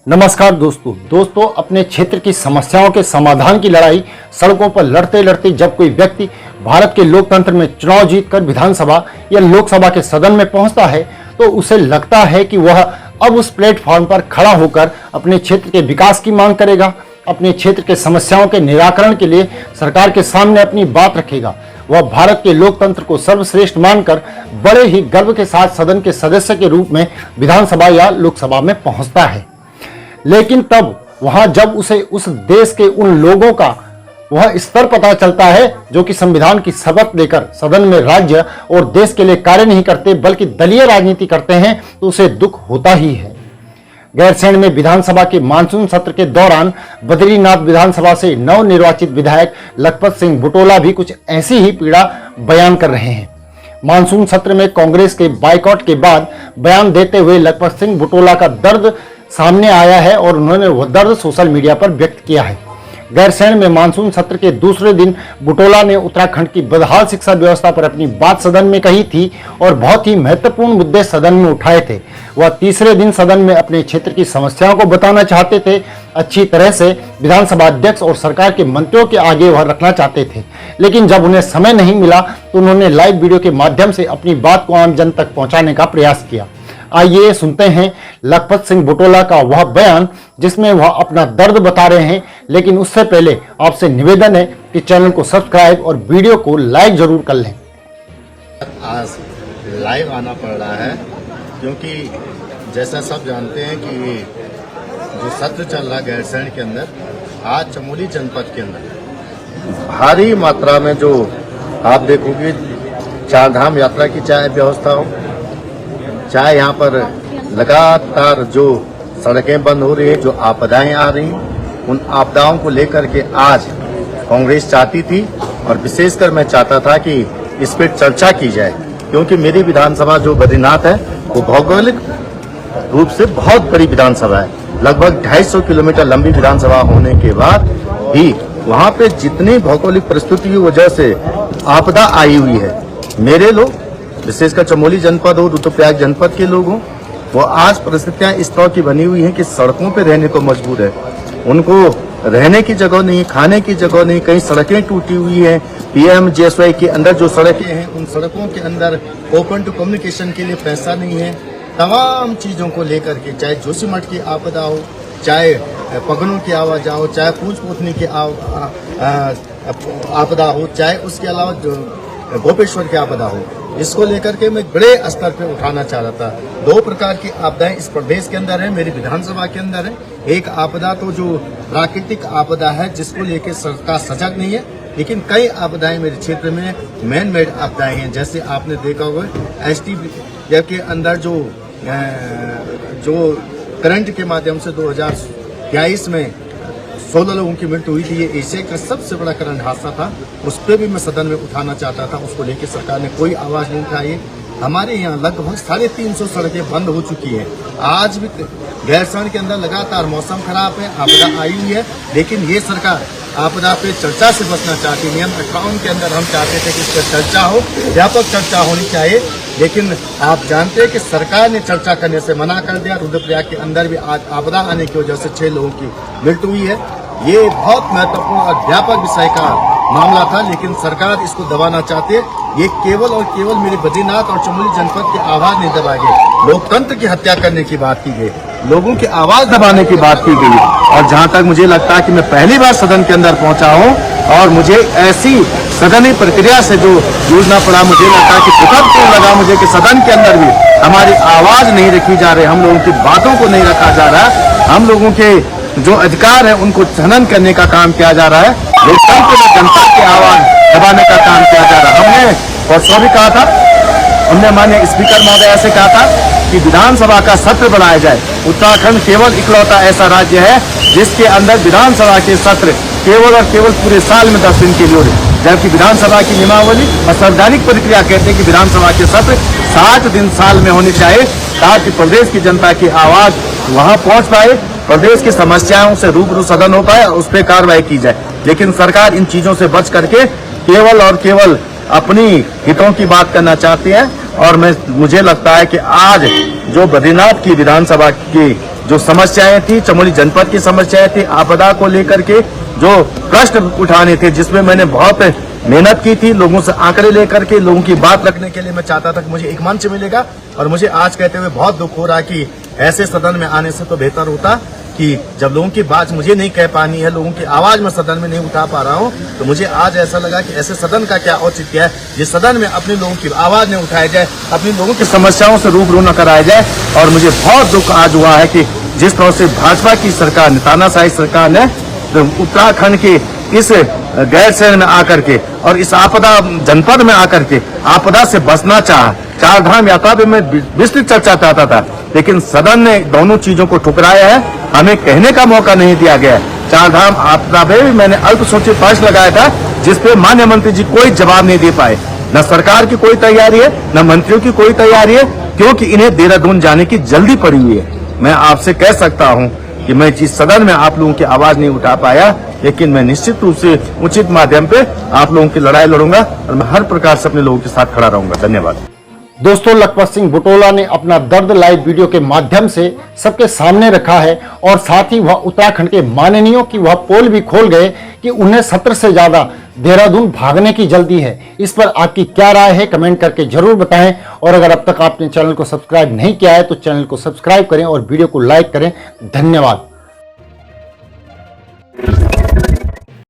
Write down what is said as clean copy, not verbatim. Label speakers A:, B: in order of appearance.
A: नमस्कार दोस्तों अपने क्षेत्र की समस्याओं के समाधान की लड़ाई सड़कों पर लड़ते लड़ते जब कोई व्यक्ति भारत के लोकतंत्र में चुनाव जीतकर विधानसभा या लोकसभा के सदन में पहुंचता है तो उसे लगता है कि वह अब उस प्लेटफॉर्म पर खड़ा होकर अपने क्षेत्र के विकास की मांग करेगा, अपने क्षेत्र के समस्याओं के निराकरण के लिए सरकार के सामने अपनी बात रखेगा। वह भारत के लोकतंत्र को सर्वश्रेष्ठ मानकर बड़े ही गर्व के साथ सदन के सदस्य के रूप में विधानसभा या लोकसभा में पहुंचता है। लेकिन तब वहां जब उसे उस देश के उन लोगों का वह स्तर पता चलता है जो कि संविधान की शपथ लेकर सदन में राज्य और देश के लिए कार्य नहीं करते बल्कि दलीय राजनीति करते हैं, तो उसे दुख होता ही है। गैरसैंण में विधानसभा के मानसून सत्र के दौरान बद्रीनाथ विधानसभा से नवनिर्वाचित विधायक लखपत सिंह बुटोला भी कुछ ऐसी ही पीड़ा बयान कर रहे हैं। मानसून सत्र में कांग्रेस के बाइकआउट के बाद बयान देते हुए लखपत सिंह बुटोला का दर्द सामने आया है और उन्होंने वह दर्द सोशल मीडिया पर व्यक्त किया है। गैरसैंण में मानसून सत्र के दूसरे दिन बुटोला ने उत्तराखंड की बदहाल शिक्षा व्यवस्था पर अपनी बात सदन में कही थी और बहुत ही महत्वपूर्ण मुद्दे सदन में उठाए थे। वह तीसरे दिन सदन में अपने क्षेत्र की समस्याओं को बताना चाहते थे, अच्छी तरह से विधानसभा अध्यक्ष और सरकार के मंत्रियों के आगे वह रखना चाहते थे। लेकिन जब उन्हें समय नहीं मिला तो उन्होंने लाइव वीडियो के माध्यम से अपनी बात को आम जन तक पहुंचाने का प्रयास किया। आइए सुनते हैं लखपत सिंह बुटोला का वह बयान जिसमें वह अपना दर्द बता रहे हैं। लेकिन उससे पहले आपसे निवेदन है कि चैनल को सब्सक्राइब और वीडियो को लाइक जरूर कर लें।
B: आज लाइव आना पड़ रहा है क्योंकि जैसा सब जानते हैं कि जो सत्र चल रहा है गैरसैंण के अंदर, आज चमोली जनपद के अंदर भारी मात्रा में जो आप देखोगे चार धाम यात्रा की चाहे व्यवस्था हो, चाहे यहाँ पर लगातार जो सड़कें बंद हो रही है, जो आपदाएं आ रही, उन आपदाओं को लेकर के आज कांग्रेस चाहती थी और विशेषकर मैं चाहता था कि इस पर चर्चा की जाए, क्योंकि मेरी विधानसभा जो बद्रीनाथ है वो भौगोलिक रूप से बहुत बड़ी विधानसभा है। लगभग 250 किलोमीटर लंबी विधानसभा होने के बाद भी वहाँ पे जितनी भौगोलिक परिस्थिति की वजह से आपदा आई हुई है, मेरे लोग विशेषकर चमोली जनपद हो, रुद्रप्रयाग जनपद के लोग हों, वो आज परिस्थितियां इस तरह की बनी हुई हैं कि सड़कों पे रहने को मजबूर है। उनको रहने की जगह नहीं, खाने की जगह नहीं, कहीं सड़कें टूटी हुई हैं। PMGSY के अंदर जो सड़कें हैं उन सड़कों के अंदर ओपन टू कम्युनिकेशन के लिए पैसा नहीं है। तमाम चीजों को लेकर के, चाहे जोशीमठ की आपदा हो, चाहे पगनों की आवाज हो, चाहे पूछ पोथनी की आपदा हो, चाहे उसके अलावा जो गोपेश्वर की आपदा हो, इसको लेकर के मैं बड़े स्तर पे उठाना चाह रहा था। दो प्रकार की आपदाएं इस प्रदेश के अंदर है, मेरी विधानसभा के अंदर है। एक आपदा तो जो प्राकृतिक आपदा है जिसको लेकर सरकार सजग नहीं है, लेकिन कई आपदाएं मेरे क्षेत्र में मैन मेड आपदाएं हैं। जैसे आपने देखा होगा STF के अंदर जो करंट के माध्यम से 2023 में 16 लोगों की मृत्यु हुई थी, ये एशिया का सबसे बड़ा करंट हादसा था। उस पर भी मैं सदन में उठाना चाहता था, उसको लेकर सरकार ने कोई आवाज नहीं उठाई। हमारे यहाँ लगभग 350 सड़कें बंद हो चुकी हैं। आज भी गैरसैंण के अंदर लगातार मौसम खराब है, आपदा आई हुई है, लेकिन ये सरकार आपदा पे चर्चा से बचना चाहती है। नियम 58 के अंदर हम चाहते थे कि इस पर चर्चा हो, व्यापक चर्चा होनी चाहिए, लेकिन आप जानते हैं कि सरकार ने चर्चा करने से मना कर दिया। रुद्रप्रयाग के अंदर भी आज आपदा आने की वजह से 6 लोगों की मृत्यु हुई है। ये बहुत महत्वपूर्ण और व्यापक विषय का मामला था, लेकिन सरकार इसको दबाना चाहती है। ये केवल और केवल मेरे बद्रीनाथ और चमोली जनपद की आवाज नहीं दबाई गई, लोकतंत्र की हत्या करने की बात की गई, लोगों की आवाज दबाने की बात की गई। और जहां तक मुझे लगता है कि मैं पहली बार सदन के अंदर पहुंचा हूं और मुझे ऐसी सदनी प्रक्रिया से जो जूझना पड़ा, मुझे लगता है कि दुखद लगा मुझे कि सदन के अंदर भी हमारी आवाज नहीं रखी जा रही, हम लोगों की बातों को नहीं रखा जा रहा, हम लोगों के जो अधिकार है उनको हनन करने का काम किया जा रहा है, लोकतंत्र में जनता की आवाज दबाने का काम किया जा रहा है। हमने परसों भी कहा था, हमने माननीय स्पीकर महोदय से कहा था कि विधानसभा का सत्र बढ़ाया जाए। उत्तराखंड केवल इकलौता ऐसा राज्य है जिसके अंदर विधानसभा के सत्र केवल और केवल पूरे साल में 10 दिन के लिए हो रहे, जबकि विधानसभा की नियमावली और संवैधानिक प्रक्रिया कहते हैं कि विधानसभा के सत्र 60 दिन साल में होने चाहिए, ताकि प्रदेश की जनता की आवाज वहां पहुंच पाए, प्रदेश की समस्याओं से रूबरू सदन हो पाए और उस पर कार्रवाई की जाए। लेकिन सरकार इन चीजों से बच करके केवल और केवल अपनी हितों की बात करना चाहती है। और मुझे लगता है कि आज जो बद्रीनाथ की विधानसभा की जो समस्याएं थी, चमोली जनपद की समस्याएं थी, आपदा को लेकर के जो प्रश्न उठाने थे, जिसमें मैंने बहुत मेहनत की थी, लोगों से आंकड़े लेकर के लोगों की बात रखने के लिए मैं चाहता था कि मुझे एक मंच मिलेगा। और मुझे आज कहते हुए बहुत दुख हो रहा कि ऐसे सदन में आने से तो बेहतर होता कि जब लोगों की बात मुझे नहीं कह पानी है, लोगों की आवाज मैं सदन में नहीं उठा पा रहा हूँ, तो मुझे आज ऐसा लगा कि ऐसे सदन का क्या औचित्य है जिस सदन में अपने लोगों की आवाज नहीं उठाई जाए, अपने लोगों की समस्याओं से रूबरू न कराया जाए। और मुझे बहुत दुख आज हुआ है कि जिस तरह से भाजपा की सरकार ने, तानाशाही सरकार ने उत्तराखंड के इस गैर शहर में आकर के और इस आपदा जनपद में आकर के आपदा से बचना चाहा। चार धाम यात्रा पे मैं विस्तृत चर्चा चाहता था, लेकिन सदन ने दोनों चीजों को ठुकराया है, हमें कहने का मौका नहीं दिया गया है। चार धाम आपदा पे भी मैंने अल्पसूचित प्रश्न लगाया था, जिसपे माननीय मंत्री जी कोई जवाब नहीं दे पाए। न सरकार की कोई तैयारी है, न मंत्रियों की कोई तैयारी है, क्योंकि इन्हें देहरादून जाने की जल्दी पड़ी हुई है। मैं आपसे कह सकता हूं कि मैं जिस सदन में आप लोगों की आवाज नहीं उठा पाया, लेकिन मैं निश्चित रूप से उचित माध्यम पे आप लोगों की लड़ाई लड़ूंगा और मैं हर प्रकार से अपने लोगों के साथ खड़ा रहूंगा। धन्यवाद।
A: दोस्तों, लखपत सिंह बुटोला ने अपना दर्द लाइव वीडियो के माध्यम से सबके सामने रखा है और साथ ही वह उत्तराखंड के माननीयों की वह पोल भी खोल गए कि उन्हें 70 से ज्यादा देहरादून भागने की जल्दी है। इस पर आपकी क्या राय है, कमेंट करके जरूर बताएं। और अगर अब तक आपने चैनल को सब्सक्राइब नहीं किया है तो चैनल को सब्सक्राइब करें और वीडियो को लाइक करें। धन्यवाद।